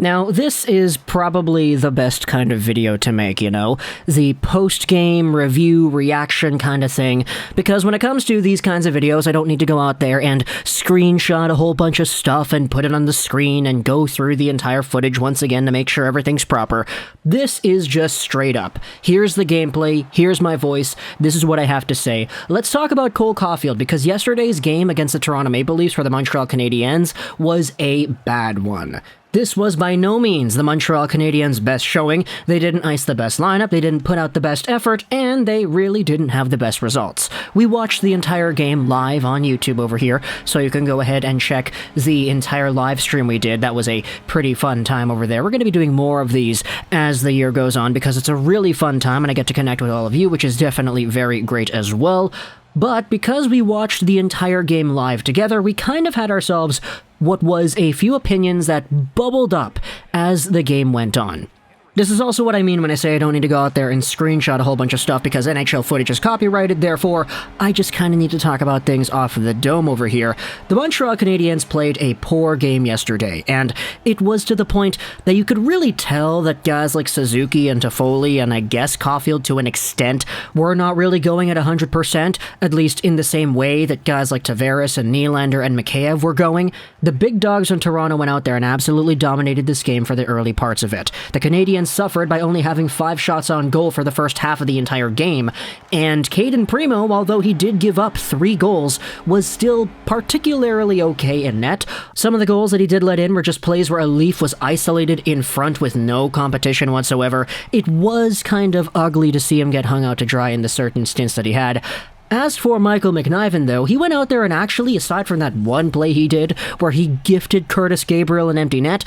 Now, this is probably the best kind of video to make, the post-game review reaction kind of thing, because when it comes to these kinds of videos, I don't need to go out there and screenshot a whole bunch of stuff and put it on the screen and go through the entire footage once again to make sure everything's proper. This is just straight up. Here's the gameplay, here's my voice, this is what I have to say. Let's talk about Cole Caufield, because yesterday's game against the Toronto Maple Leafs for the Montreal Canadiens was a bad one. This was by no means the Montreal Canadiens' best showing. They didn't ice the best lineup, they didn't put out the best effort, and they really didn't have the best results. We watched the entire game live on YouTube over here, so you can go ahead and check the entire live stream we did. That was a pretty fun time over there. We're going to be doing more of these as the year goes on, because it's a really fun time, and I get to connect with all of you, which is definitely very great as well. But because we watched the entire game live together, we kind of had ourselves what was a few opinions that bubbled up as the game went on. This is also what I mean when I say I don't need to go out there and screenshot a whole bunch of stuff because NHL footage is copyrighted, therefore I just kind of need to talk about things off of the dome over here. The Montreal Canadiens played a poor game yesterday, and it was to the point that you could really tell that guys like Suzuki and Toffoli, and I guess Caufield to an extent, were not really going at 100%, at least in the same way that guys like Tavares and Nylander and Mikheyev were going. The big dogs in Toronto went out there and absolutely dominated this game for the early parts of it. The Canadiens suffered by only having 5 shots on goal for the first half of the entire game, and Caden Primo, although he did give up 3 goals, was still particularly okay in net. Some of the goals that he did let in were just plays where a Leaf was isolated in front with no competition whatsoever. It was kind of ugly to see him get hung out to dry in the certain stints that he had. As for Michael McNiven, though, he went out there and actually, aside from that one play he did where he gifted Curtis Gabriel an empty net,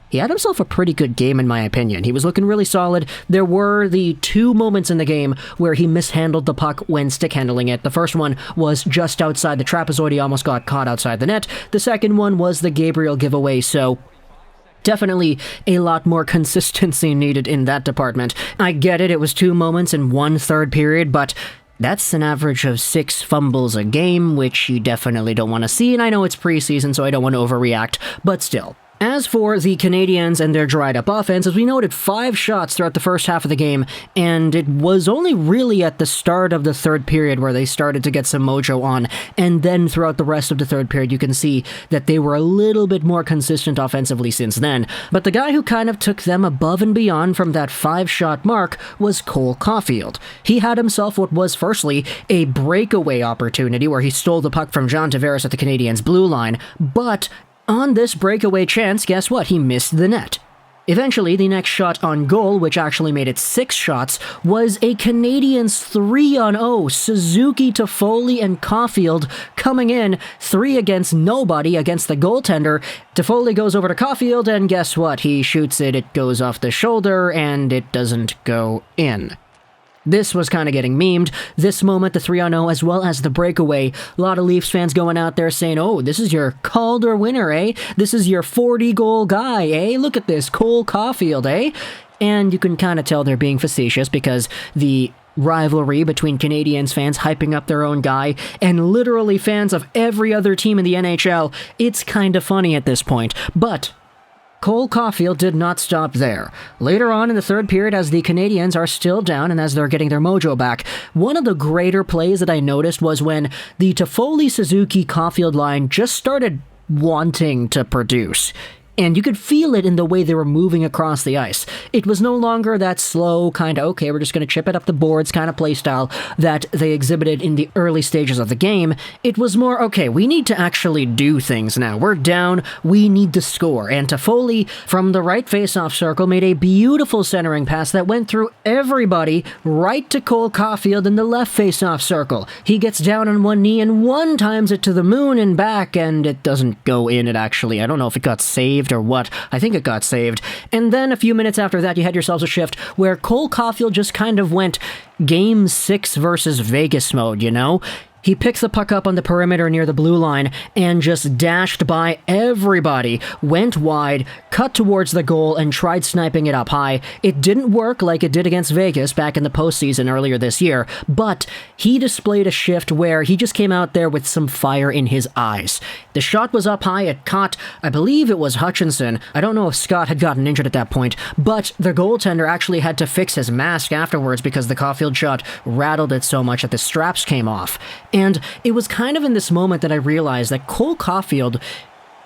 he had himself a pretty good game, in my opinion. He was looking really solid. There were the 2 moments in the game where he mishandled the puck when stick handling it. The first one was just outside the trapezoid. He almost got caught outside the net. The second one was the Gabriel giveaway, so definitely a lot more consistency needed in that department. I get it, it was 2 moments in 1 third period, but that's an average of 6 fumbles a game, which you definitely don't want to see, and I know it's preseason, so I don't want to overreact, but still. As for the Canadiens and their dried-up offense, as we noted, 5 shots throughout the first half of the game, and it was only really at the start of the third period where they started to get some mojo on, and then throughout the rest of the third period you can see that they were a little bit more consistent offensively since then. But the guy who kind of took them above and beyond from that 5-shot mark was Cole Caufield. He had himself what was firstly a breakaway opportunity where he stole the puck from John Tavares at the Canadiens' blue line, but on this breakaway chance, guess what? He missed the net. Eventually, the next shot on goal, which actually made it 6 shots, was a Canadiens 3-on-0, Suzuki, Toffoli, and Caufield coming in 3 against nobody against the goaltender. Toffoli goes over to Caufield, and guess what? He shoots it, it goes off the shoulder, and it doesn't go in. This was kind of getting memed. This moment, the 3-on-0, as well as the breakaway. A lot of Leafs fans going out there saying, oh, this is your Calder winner, eh? This is your 40-goal guy, eh? Look at this, Cole Caufield, eh? And you can kind of tell they're being facetious because the rivalry between Canadiens fans hyping up their own guy and literally fans of every other team in the NHL, it's kind of funny at this point. But Cole Caufield did not stop there. Later on in the third period, as the Canadiens are still down and as they're getting their mojo back, one of the greater plays that I noticed was when the Toffoli-Suzuki-Caufield line just started wanting to produce. And you could feel it in the way they were moving across the ice. It was no longer that slow kind of, okay, we're just going to chip it up the boards kind of play style that they exhibited in the early stages of the game. It was more, okay, we need to actually do things now. We're down, we need to score. And Toffoli, from the right face-off circle, made a beautiful centering pass that went through everybody right to Cole Caufield in the left face-off circle. He gets down on one knee and one-times it to the moon and back, and it doesn't go in. It actually, I don't know if it got saved or what. I think it got saved. And then a few minutes after that, you had yourselves a shift where Cole Caufield just kind of went Game 6 versus Vegas mode, you know? He picked the puck up on the perimeter near the blue line and just dashed by everybody, went wide, cut towards the goal, and tried sniping it up high. It didn't work like it did against Vegas back in the postseason earlier this year, but he displayed a shift where he just came out there with some fire in his eyes. The shot was up high, it caught, I believe it was Hutchinson. I don't know if Scott had gotten injured at that point, but the goaltender actually had to fix his mask afterwards because the Caufield shot rattled it so much that the straps came off. And it was kind of in this moment that I realized that Cole Caufield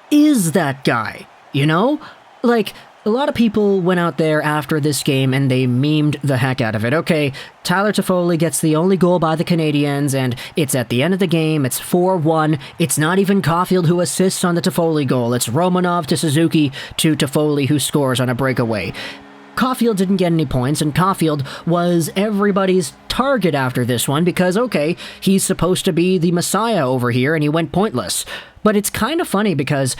is that guy, you know? Like, a lot of people went out there after this game and they memed the heck out of it. Okay, Tyler Toffoli gets the only goal by the Canadiens, and it's at the end of the game, it's 4-1. It's not even Caufield who assists on the Toffoli goal. It's Romanov to Suzuki to Toffoli who scores on a breakaway. Caufield didn't get any points, and Caufield was everybody's target after this one because, okay, he's supposed to be the messiah over here, and he went pointless. But it's kind of funny because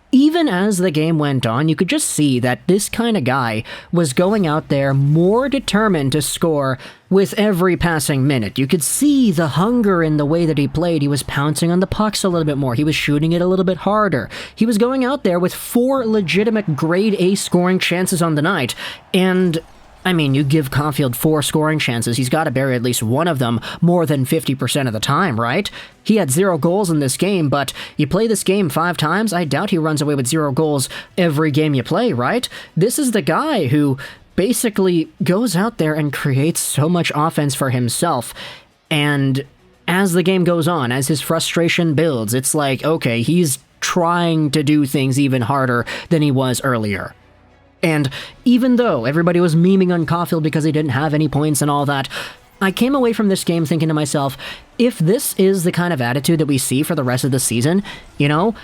even as the game went on, you could just see that this kind of guy was going out there more determined to score with every passing minute. You could see the hunger in the way that he played. He was pouncing on the pucks a little bit more. He was shooting it a little bit harder. He was going out there with 4 legitimate grade A scoring chances on the night, and I mean, you give Caufield 4 scoring chances, he's got to bury at least one of them more than 50% of the time, right? He had 0 goals in this game, but you play this game 5 times, I doubt he runs away with 0 goals every game you play, right? This is the guy who basically goes out there and creates so much offense for himself, and as the game goes on, as his frustration builds, it's like, okay, he's trying to do things even harder than he was earlier. And even though everybody was memeing on Caufield because he didn't have any points and all that, I came away from this game thinking to myself, if this is the kind of attitude that we see for the rest of the season, you know,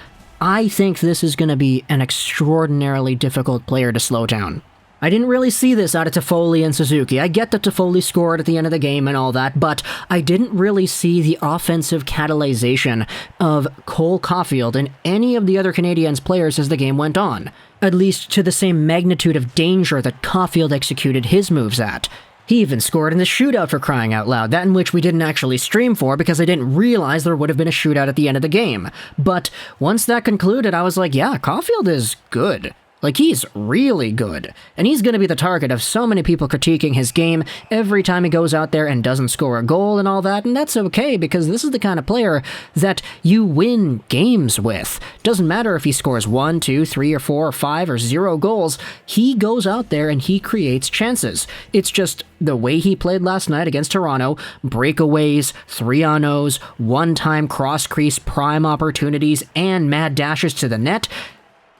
I think this is going to be an extraordinarily difficult player to slow down. I didn't really see this out of Toffoli and Suzuki. I get that Toffoli scored at the end of the game and all that, but I didn't really see the offensive catalyzation of Cole Caufield and any of the other Canadiens players as the game went on, at least to the same magnitude of danger that Caufield executed his moves at. He even scored in the shootout, for crying out loud, that in which we didn't actually stream for because I didn't realize there would have been a shootout at the end of the game. But once that concluded, I was like, yeah, Caufield is good. Like, he's really good, and he's going to be the target of so many people critiquing his game every time he goes out there and doesn't score a goal and all that, and that's okay, because this is the kind of player that you win games with. Doesn't matter if he scores 1, 2, 3, or 4, or 5, or 0 goals, he goes out there and he creates chances. It's just the way he played last night against Toronto, breakaways, 3-on-0s, one-time cross-crease prime opportunities, and mad dashes to the net.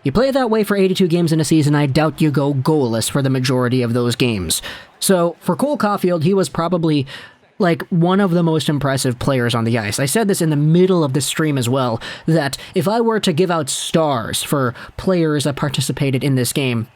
You play that way for 82 games in a season, I doubt you go goalless for the majority of those games. So, for Cole Caufield, he was probably, like, one of the most impressive players on the ice. I said this in the middle of the stream as well, that if I were to give out stars for players that participated in this game,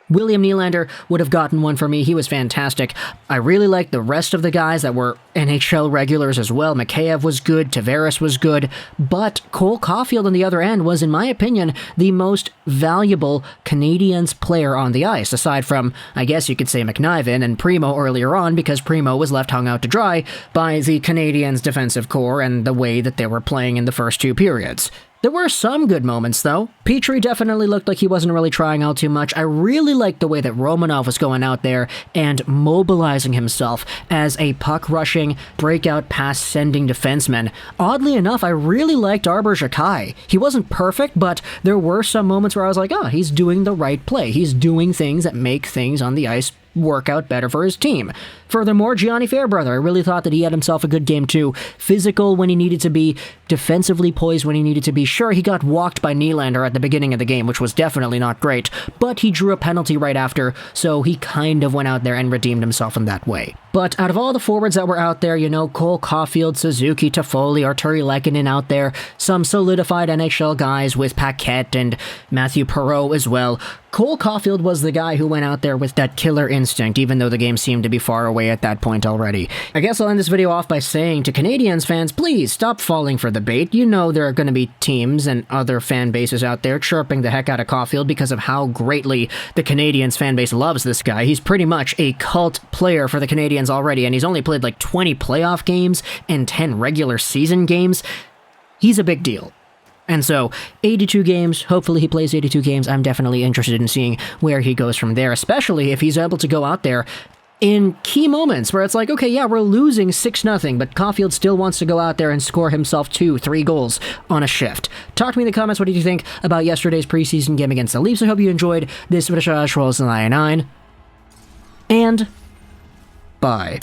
William Nylander would have gotten one for me. He was fantastic. I really liked the rest of the guys that were NHL regulars as well. Mikheyev was good, Tavares was good, but Cole Caufield on the other end was, in my opinion, the most valuable Canadiens player on the ice, aside from, I guess you could say, McNiven and Primo earlier on, because Primo was left hung out to dry by the Canadiens' defensive core and the way that they were playing in the first 2 periods. There were some good moments, though. Petrie definitely looked like he wasn't really trying out too much. I really liked the way that Romanov was going out there and mobilizing himself as a puck-rushing, breakout pass-sending defenseman. Oddly enough, I really liked Arbor Xhekaj. He wasn't perfect, but there were some moments where I was like, oh, he's doing the right play. He's doing things that make things on the ice work out better for his team. Furthermore, Gianni Fairbrother, I really thought that he had himself a good game too. Physical when he needed to be, defensively poised when he needed to be. Sure, he got walked by Nylander at the beginning of the game, which was definitely not great, but he drew a penalty right after, so he kind of went out there and redeemed himself in that way. But out of all the forwards that were out there, you know, Cole Caufield, Suzuki, Toffoli, Arturi Lehkonen out there, some solidified NHL guys with Paquette and Matthew Perreault as well, Cole Caufield was the guy who went out there with that killer instinct, even though the game seemed to be far away anyway at that point already. I guess I'll end this video off by saying to Canadiens fans, please stop falling for the bait. You know there are going to be teams and other fan bases out there chirping the heck out of Caufield because of how greatly the Canadiens fan base loves this guy. He's pretty much a cult player for the Canadiens already, and he's only played like 20 playoff games and 10 regular season games. He's a big deal. And so, 82 games, hopefully he plays 82 games. I'm definitely interested in seeing where he goes from there, especially if he's able to go out there in key moments where it's like, okay, yeah, we're losing 6-0, but Caufield still wants to go out there and score himself 2-3 goals on a shift. Talk to me in the comments, what did you think about yesterday's preseason game against the Leafs? I hope you enjoyed this Rosén, and bye.